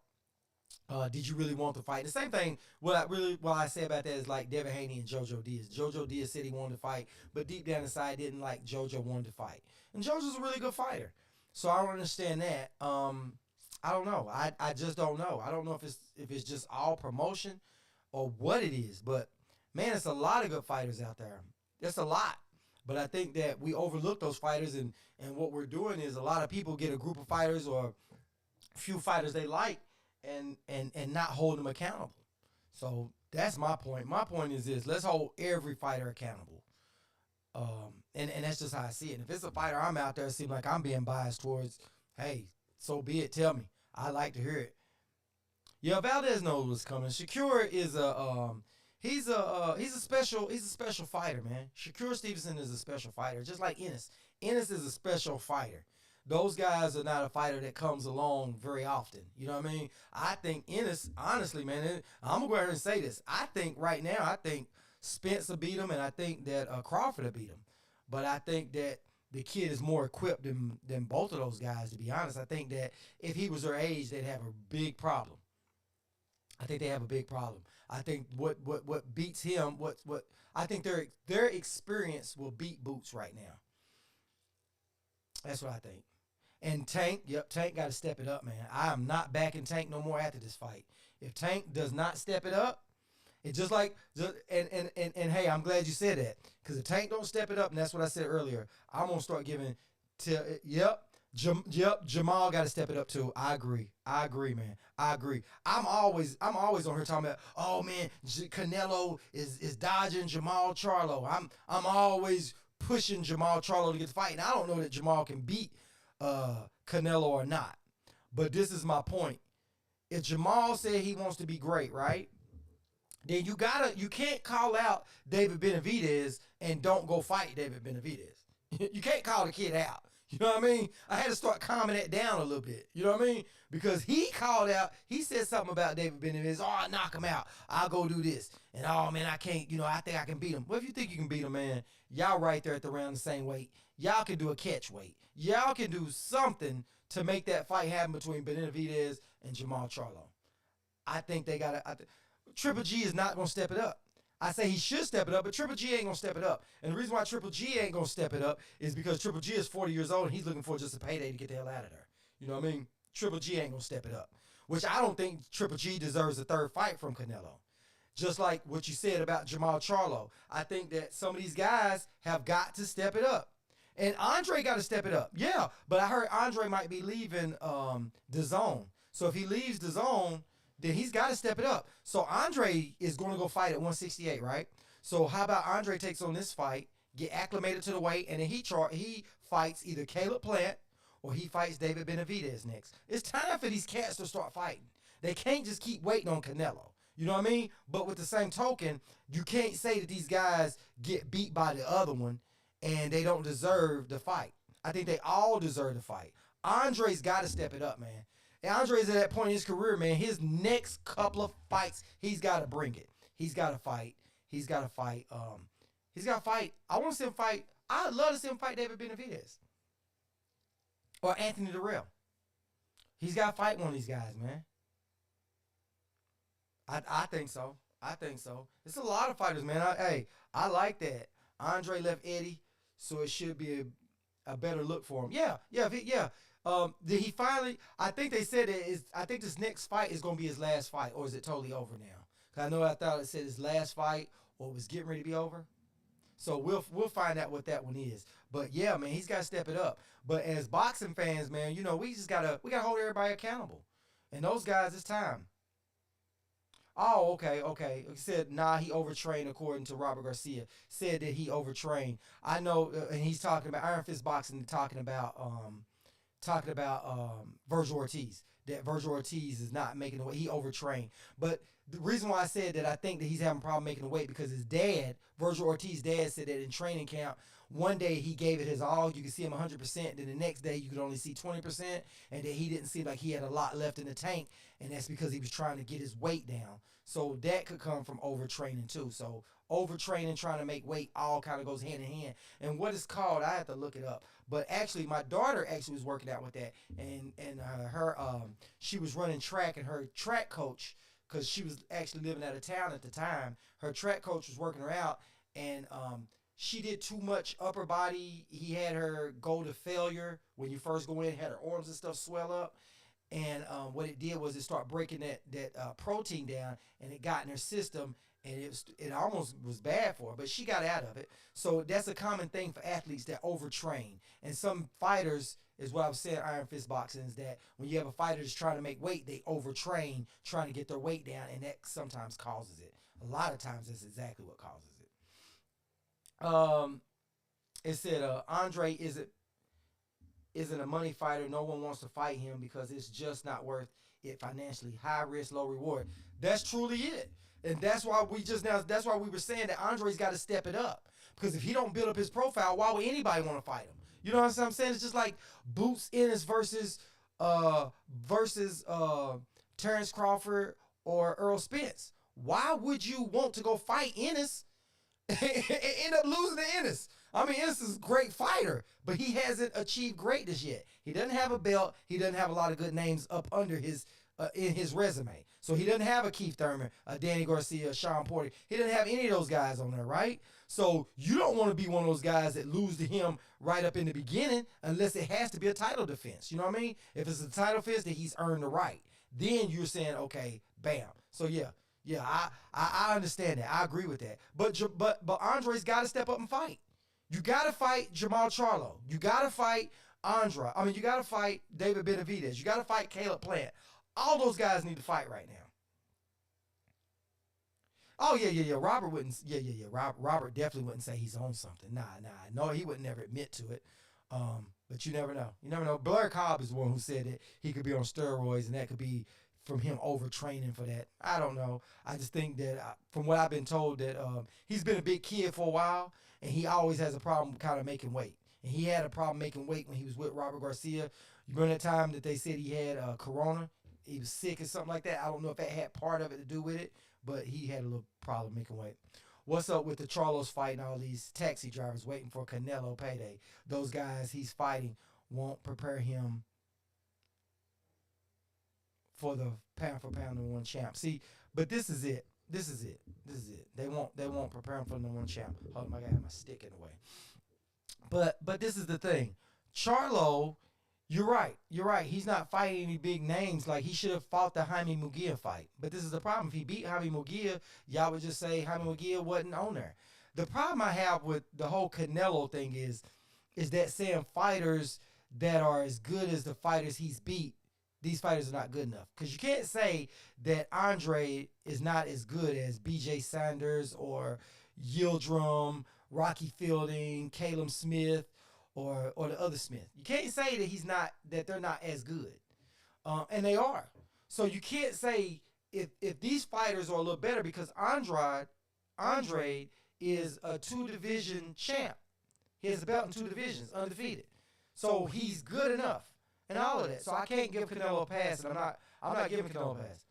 Did you really want to fight? The same thing. What I say about that is like Devin Haney and JoJo Diaz. JoJo Diaz said he wanted to fight, but deep down inside didn't like JoJo wanted to fight. And JoJo's a really good fighter, so I don't understand that. I don't know. I just don't know. I don't know if it's just all promotion or what it is. But man, it's a lot of good fighters out there. That's a lot. But I think that we overlook those fighters, and what we're doing is a lot of people get a group of fighters or a few fighters they like, and not hold them accountable. So that's my point. My point is this: let's hold every fighter accountable. And that's just how I see it. And if it's a fighter I'm out there, it seems like I'm being biased towards, hey, so be it. Tell me. I like to hear it. Yeah, Valdez knows what's coming. Shakur is he's a special fighter, man. Shakur Stevenson is a special fighter, just like Ennis. Ennis is a special fighter. Those guys are not a fighter that comes along very often. You know what I mean? I think Ennis, honestly, man, I'm going to go ahead and say this. I think right now, I think Spence will beat him, and I think that Crawford will beat him. But I think that the kid is more equipped than both of those guys, to be honest. I think that if he was their age, they'd have a big problem. I think they have a big problem. I think what beats him, what I think their experience will beat Boots right now. That's what I think. And Tank got to step it up, man. I am not backing Tank no more after this fight. If Tank does not step it up, it's just like, and hey, I'm glad you said that, because if Tank don't step it up, and that's what I said earlier, I'm gonna start giving Jamal got to step it up too. I agree, man. I agree. I'm always on here talking about, oh man, Canelo is dodging Jamal Charlo. I'm always pushing Jamal Charlo to get the fight, and I don't know that Jamal can beat Canelo or not. But this is my point. If Jamal said he wants to be great, right? Then you can't call out David Benavidez and don't go fight David Benavidez. You can't call the kid out. You know what I mean? I had to start calming that down a little bit. You know what I mean? Because he called out, he said something about David Benavidez. Oh, I knock him out. I'll go do this. And oh man, I can't, I think I can beat him. Well, if you think you can beat him, man, y'all right there at around the same weight. Y'all can do a catch weight. Y'all can do something to make that fight happen between Benavidez and Jamal Charlo. I think they got to. Triple G is not going to step it up. I say he should step it up, but Triple G ain't going to step it up. And the reason why Triple G ain't going to step it up is because Triple G is 40 years old and he's looking for just a payday to get the hell out of there. You know what I mean? Triple G ain't going to step it up, which I don't think Triple G deserves a third fight from Canelo. Just like what you said about Jamal Charlo. I think that some of these guys have got to step it up. And Andre got to step it up. Yeah, but I heard Andre might be leaving the zone. So if he leaves the zone, then he's got to step it up. So Andre is going to go fight at 168, right? So how about Andre takes on this fight, get acclimated to the weight, and then he fights either Caleb Plant or he fights David Benavidez next. It's time for these cats to start fighting. They can't just keep waiting on Canelo. You know what I mean? But with the same token, you can't say that these guys get beat by the other one and they don't deserve the fight. I think they all deserve the fight. Andre's got to step it up, man. And Andre's at that point in his career, man. His next couple of fights, he's got to bring it. He's got to fight. He's got to fight. He's got to fight. I want to see him fight. I'd love to see him fight David Benavidez or Anthony Durrell. He's got to fight one of these guys, man. I think so. I think so. It's a lot of fighters, man. I like that. Andre left Eddie, so it should be a better look for him. Yeah. Did he finally? I think they said I think this next fight is going to be his last fight, or is it totally over now? Cause I thought it said his last fight, or it was getting ready to be over. So we'll find out what that one is. But yeah, man, he's got to step it up. But as boxing fans, man, we gotta hold everybody accountable. And those guys, it's time. Oh, okay. He said, he overtrained, according to Robert Garcia. Said that he overtrained. I know, and he's talking about Iron Fist Boxing, talking about Virgil Ortiz. That Virgil Ortiz is not making the weight. He overtrained. But the reason why I said that I think that he's having a problem making the weight because his dad, Virgil Ortiz's dad, said that in training camp, one day he gave it his all. You could see him 100%. Then the next day you could only see 20%. And then he didn't seem like he had a lot left in the tank. And that's because he was trying to get his weight down. So that could come from overtraining too. So overtraining, trying to make weight, all kind of goes hand in hand. And what it's called, I have to look it up. But actually, my daughter actually was working out with that. And she was running track, and her track coach, because she was actually living out of town at the time, her track coach was working her out, and she did too much upper body. He had her go to failure when you first go in, had her arms and stuff swell up. And what it did was it started breaking that protein down, and it got in her system, and it almost was bad for her, but she got out of it. So that's a common thing for athletes that overtrain. And some fighters, is what I was saying, Iron Fist boxing, is that when you have a fighter that's trying to make weight, they overtrain, trying to get their weight down, and that sometimes causes it. A lot of times that's exactly what causes it. It said Andre isn't a money fighter. No one wants to fight him because it's just not worth it financially. High risk, low reward. That's truly it. And that's why that's why we were saying that Andre's got to step it up. Because if he don't build up his profile, why would anybody want to fight him? You know what I'm saying? It's just like Boots Ennis versus Terrence Crawford or Earl Spence. Why would you want to go fight Ennis and end up losing to Ennis? I mean, Ennis is a great fighter, but he hasn't achieved greatness yet. He doesn't have a belt. He doesn't have a lot of good names up under his in his resume. So he doesn't have a Keith Thurman, a Danny Garcia, a Sean Porter. He doesn't have any of those guys on there, right? So you don't want to be one of those guys that lose to him right up in the beginning unless it has to be a title defense. You know what I mean? If it's a title defense, then he's earned the right. Then you're saying, okay, bam. So yeah, I understand that. I agree with that. But Andre's got to step up and fight. You got to fight Jamal Charlo. You got to fight Andre. I mean, you got to fight David Benavidez. You got to fight Caleb Plant. All those guys need to fight right now. Oh, yeah. Robert wouldn't. Yeah. Robert definitely wouldn't say he's on something. Nah. No, he would never admit to it. But you never know. You never know. Blair Cobb is the one who said that he could be on steroids, and that could be from him overtraining for that. I don't know. I just think that from what I've been told that he's been a big kid for a while, and he always has a problem kind of making weight. And he had a problem making weight when he was with Robert Garcia. You remember that time that they said he had corona? He was sick or something like that. I don't know if that had part of it to do with it, but he had a little problem making weight. What's up with the Charlos fighting all these taxi drivers waiting for Canelo payday? Those guys he's fighting won't prepare him for the pound for pound number one champ. See, but this is it. They won't prepare him for the number one champ. Hold on, I got my stick in the way. But this is the thing. Charlo, you're right. He's not fighting any big names. Like, he should have fought the Jaime Munguia fight. But this is the problem. If he beat Jaime Munguia, y'all would just say Jaime Munguia wasn't on there. The problem I have with the whole Canelo thing is that saying fighters that are as good as the fighters he's beat, these fighters are not good enough. Because you can't say that Andre is not as good as B.J. Sanders or Yildirim, Rocky Fielding, Caleb Smith, or the other Smith. You can't say that they're not as good. And they are. So you can't say if these fighters are a little better, because Andre is a 2-division champ. He has a belt in 2 divisions, undefeated. So he's good enough. And all of that. So I can't give Canelo a pass, and I'm not giving Canelo a pass.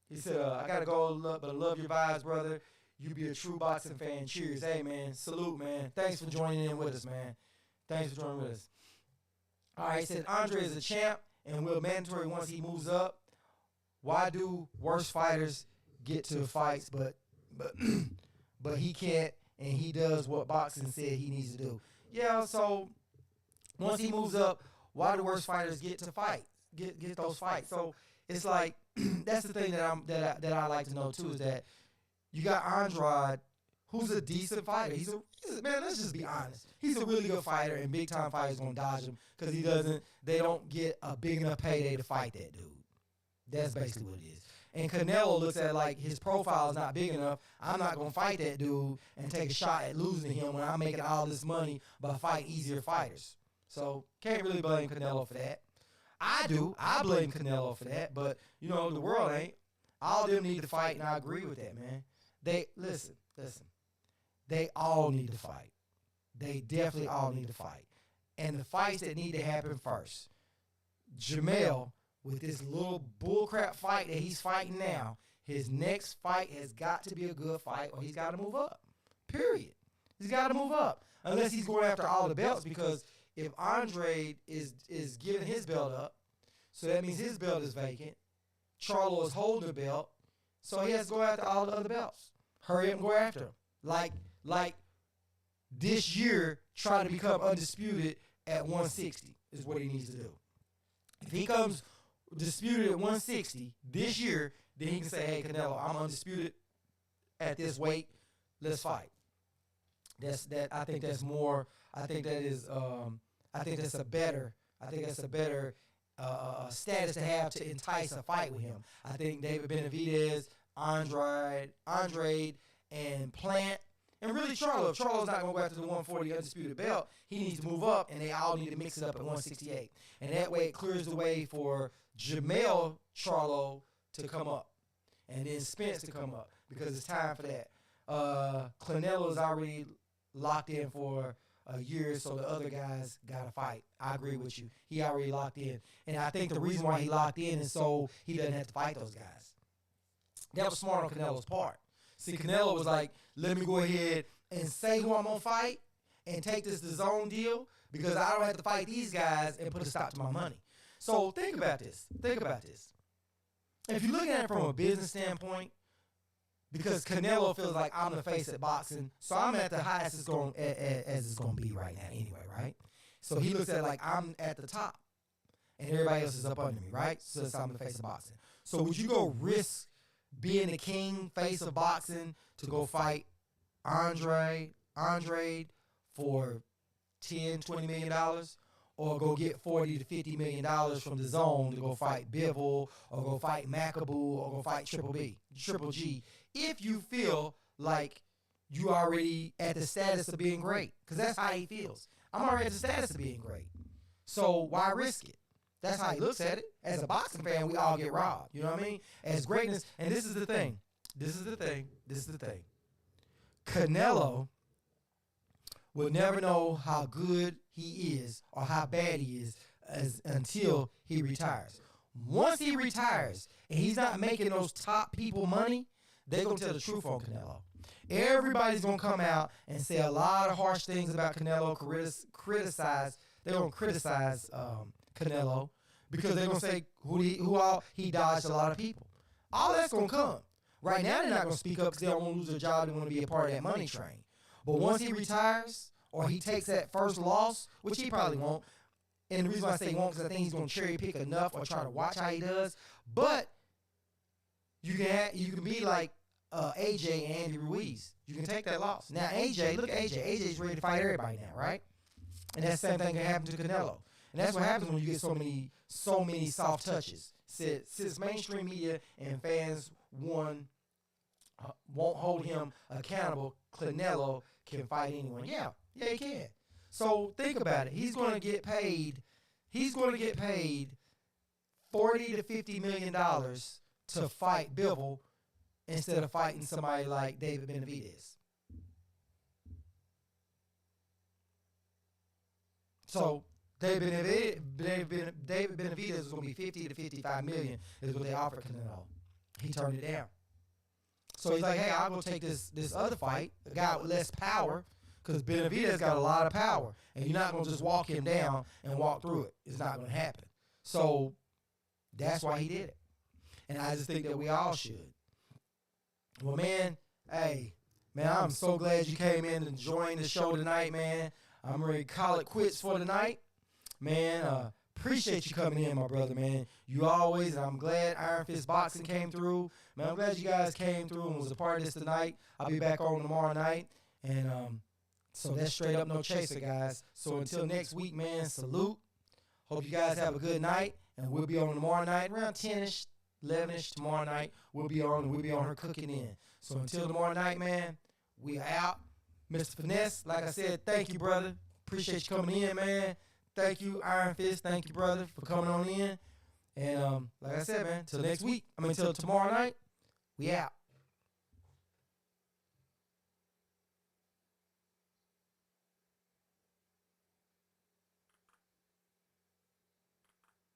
He said, I got to go, but I love your vibes, brother. You be a true boxing fan. Cheers. Hey, man. Salute, man. Thanks for joining in with us, man. Thanks for joining with us. All right, he said, Andre is a champ and will mandatory once he moves up. Why do worse fighters get to fights, but he can't, and he does what boxing said he needs to do? Yeah, so once he moves up, why do worse fighters get to fight? Get those fights? So it's like that's the thing that I like to know too, is that you got Andrade, who's a decent fighter. He's a man. Let's just be honest. He's a really good fighter, and big time fighters gonna dodge him because they don't get a big enough payday to fight that dude. That's basically what it is. And Canelo looks at like his profile is not big enough. I'm not gonna fight that dude and take a shot at losing to him when I'm making all this money by fighting easier fighters. So can't really blame Canelo for that. I do. I blame Canelo for that, but the world ain't. All of them need to fight, and I agree with that, man. They listen. they all need to fight. They definitely all need to fight. And the fights that need to happen first, Jamel, with this little bullcrap fight that he's fighting now, his next fight has got to be a good fight or he's got to move up. Period. He's got to move up. Unless he's going after all the belts, because if Andre is giving his belt up, so that means his belt is vacant. Charlo is holding the belt, so he has to go after all the other belts. Hurry up and go after him. Like this year, try to become undisputed at 160 is what he needs to do. If he comes disputed at 160 this year, then he can say, hey, Canelo, I'm undisputed at this weight. Let's fight. I think that's more. I think that's a better status to have to entice a fight with him. I think David Benavidez, Andrade, and Plant, and really Charlo. If Charlo's not going to go after the 140 undisputed belt, he needs to move up, and they all need to mix it up at 168. And that way it clears the way for Jamel Charlo to come up, and then Spence to come up, because it's time for that. Canelo is already locked in for a year, so the other guys got to fight. I agree with you. He already locked in. And I think the reason why he locked in is so he doesn't have to fight those guys. That was smart on Canelo's part. See, Canelo was like, let me go ahead and say who I'm going to fight and take this DAZN deal, because I don't have to fight these guys and put a stop to my money. So think about this. If you're looking at it from a business standpoint, because Canelo feels like I'm the face at boxing, so I'm at the highest as it's going to be right now anyway, right? So he looks at it like I'm at the top, and everybody else is up under me, right? So I'm the face of boxing. So would you go risk being the king face of boxing to go fight Andre for $10-20 million, or go get $40 to $50 million from DAZN to go fight Bivol, or go fight Makabu, or go fight Triple G, if you feel like you already at the status of being great? Because that's how he feels. I'm already at the status of being great, so why risk it? That's how he looks at it. As a boxing fan, we all get robbed. You know what I mean? As greatness, and this is the thing. Canelo will never know how good he is or how bad he is until he retires. Once he retires and he's not making those top people money, they're going to tell the truth on Canelo. Everybody's going to come out and say a lot of harsh things about Canelo, criticize. They're going to criticize Canelo, because they're going to say he dodged a lot of people. All that's going to come. Right now, they're not going to speak up because they don't want to lose their job. They want to be a part of that money train. But once he retires, or he takes that first loss, which he probably won't, and the reason why I say he won't, because I think he's going to cherry pick enough or try to watch how he does. But you can be like AJ and Andy Ruiz. You can take that loss. Now AJ, look at AJ. AJ's ready to fight everybody now, right? And that same thing can happen to Canelo. And that's what happens when you get so many soft touches. Since mainstream media and fans won't hold him accountable, Canelo can fight anyone. Yeah, he can. So think about it. He's going to get paid $40 to $50 million to fight Bivol instead of fighting somebody like David Benavidez. So David Benavidez is going to be $50 to $55 million is what they offered Canelo. He turned it down. So he's like, hey, I'll go take this other fight, a guy with less power, because Benavidez got a lot of power, and you're not going to just walk him down and walk through it. It's not going to happen. So that's why he did it. And I just think that we all should. Well, man, hey, man, I'm so glad you came in and joined the show tonight, man. I'm ready to call it quits for tonight. Man, appreciate you coming in, my brother, man. You always, and I'm glad Iron Fist Boxing came through. Man, I'm glad you guys came through and was a part of this tonight. I'll be back on tomorrow night. And so that's straight up no chaser, guys. So until next week, man, salute. Hope you guys have a good night. And we'll be on tomorrow night around 10-ish, 11-ish tomorrow night. We'll be on her cooking in. So until tomorrow night, man, we are out. Mr. Finesse, like I said, thank you, brother. Appreciate you coming in, man. Thank you, Iron Fist. Thank you, brother, for coming on in. And like I said, man, till next week. Till tomorrow night, we out.